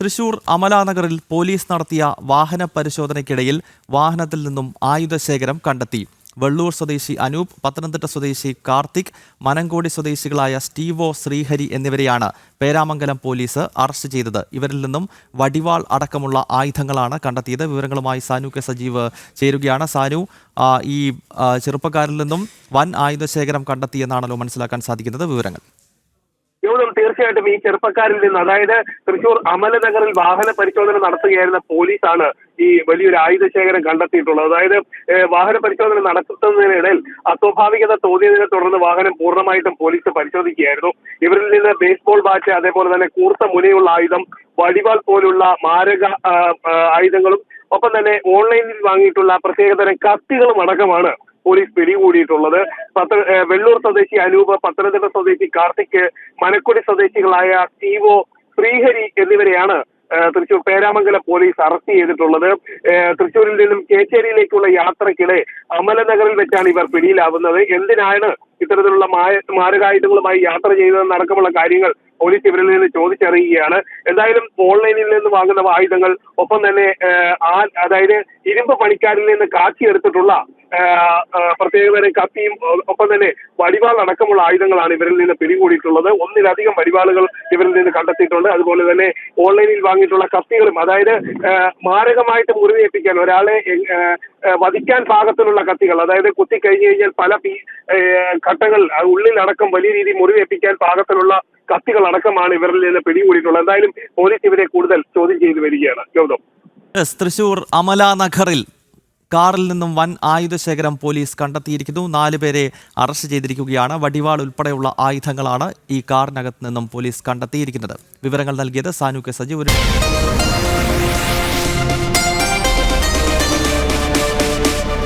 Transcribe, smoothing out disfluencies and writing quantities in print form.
Thrissur അമലാനഗറിൽ police നടത്തിയ വാഹന പരിശോധനയ്ക്കിടയിൽ വാഹനത്തിൽ നിന്നും ആയുധശേഖരം കണ്ടെത്തി. വെള്ളൂർ സ്വദേശി അനൂപ്, പത്തനംതിട്ട സ്വദേശി കാർത്തിക്, മനങ്കോടി സ്വദേശികളായ സ്റ്റീവോ, ശ്രീഹരി എന്നിവരെയാണ് പേരാമംഗലം പോലീസ് അറസ്റ്റ് ചെയ്തത്. ഇവരിൽ നിന്നും വടിവാൾ അടക്കമുള്ള ആയുധങ്ങളാണ് കണ്ടെത്തിയത്. വിവരങ്ങളുമായി സാനു കെ സജീവ് ചേരുകയാണ്. സാനു, ഈ ചെറുപ്പക്കാരിൽ നിന്നും വൻ ആയുധശേഖരം കണ്ടെത്തിയെന്നാണല്ലോ മനസ്സിലാക്കാൻ സാധിക്കുന്നത്. വിവരങ്ങൾ. തീർച്ചയായിട്ടും ഈ ചെറുപ്പക്കാരിൽ നിന്ന്, അതായത് തൃശൂർ അമലനഗറിൽ വാഹന പരിശോധന നടത്തുകയായിരുന്ന പോലീസാണ് ഈ വലിയൊരു ആയുധശേഖരം കണ്ടെത്തിയിട്ടുള്ളത്. അതായത് വാഹന പരിശോധന നടത്തുന്നതിനിടയിൽ അസ്വാഭാവികത തോന്നിയതിനെ തുടർന്ന് വാഹനം പൂർണ്ണമായിട്ടും പോലീസ് പരിശോധിക്കുകയായിരുന്നു. ഇവരിൽ നിന്ന് ബേസ്ബോൾ ബാറ്റ്, അതേപോലെ തന്നെ കൂർത്ത മുനയുള്ള ആയുധം, വടിവാൾ പോലുള്ള മാരക ആയുധങ്ങളും ഒപ്പം തന്നെ ഓൺലൈനിൽ വാങ്ങിയിട്ടുള്ള പ്രത്യേകതരം കത്തികളും അടക്കമാണ് പോലീസ് പിടികൂടിയിട്ടുള്ളത്. വെള്ളൂർ സ്വദേശി അനൂപ്, പത്തനംതിട്ട സ്വദേശി കാർത്തിക്, മനക്കുടി സ്വദേശികളായ സ്റ്റീവോ, ശ്രീഹരി എന്നിവരെയാണ് തൃശൂർ പേരാമംഗലം പോലീസ് അറസ്റ്റ് ചെയ്തിട്ടുള്ളത്. തൃശൂരിൽ നിന്നും കേച്ചേരിയിലേക്കുള്ള യാത്രക്കിടെ അമലനഗറിൽ വെച്ചാണ് ഇവർ പിടിയിലാവുന്നത്. എന്തിനാണ് ഇത്തരത്തിലുള്ള മാരകായുധങ്ങളുമായി യാത്ര ചെയ്തതെന്നടക്കമുള്ള കാര്യങ്ങൾ പോലീസ് ഇവരിൽ നിന്ന് ചോദിച്ചറിയുകയാണ്. എന്തായാലും ഓൺലൈനിൽ നിന്ന് വാങ്ങുന്ന ആയുധങ്ങൾ, ഒപ്പം തന്നെ അതായത് ഇരുമ്പ് പണിക്കാരിൽ നിന്ന് കാച്ചിയെടുത്തിട്ടുള്ള പ്രത്യേകതരം കത്തിയും ഒപ്പം തന്നെ വടിവാൾ അടക്കമുള്ള ആയുധങ്ങളാണ് ഇവരിൽ നിന്ന് പിടികൂടിയിട്ടുള്ളത്. ഒന്നിലധികം വടിവാളുകൾ ഇവരിൽ നിന്ന് കണ്ടെത്തിയിട്ടുണ്ട്. അതുപോലെ തന്നെ ഓൺലൈനിൽ വാങ്ങിയിട്ടുള്ള കത്തികളും, അതായത് മാരകമായിട്ട് മുറിവേൽപ്പിക്കാൻ, ഒരാളെ വധിക്കാൻ പാകത്തിലുള്ള കത്തികൾ, അതായത് കുത്തിക്കഴിഞ്ഞു കഴിഞ്ഞാൽ പല ഘട്ടങ്ങൾ ഉള്ളിലടക്കം വലിയ രീതിയിൽ മുറിവേൽപ്പിക്കാൻ പാകത്തിലുള്ള കത്തികൾ അടക്കമാണ് ഇവരിൽ നിന്ന് പിടികൂടിയിട്ടുള്ളത്. എന്തായാലും പോലീസ് ഇവരെ കൂടുതൽ ചോദ്യം ചെയ്തു വരികയാണ്. ഗൗതം, തൃശൂർ അമലാനഗറിൽ കാറിൽ നിന്നും വൻ ആയുധശേഖരം പോലീസ് കണ്ടെത്തിയിരിക്കുന്നു. 4 പേരെ അറസ്റ്റ് ചെയ്തിരിക്കുകയാണ്. വടിവാൾ ഉൾപ്പെടെയുള്ള ആയുധങ്ങളാണ് ഈ കാറിനകത്ത് നിന്നും പോലീസ് കണ്ടെത്തിയിരിക്കുന്നത്. വിവരങ്ങൾ നൽകിയത് സാനു കെ സജീവ്.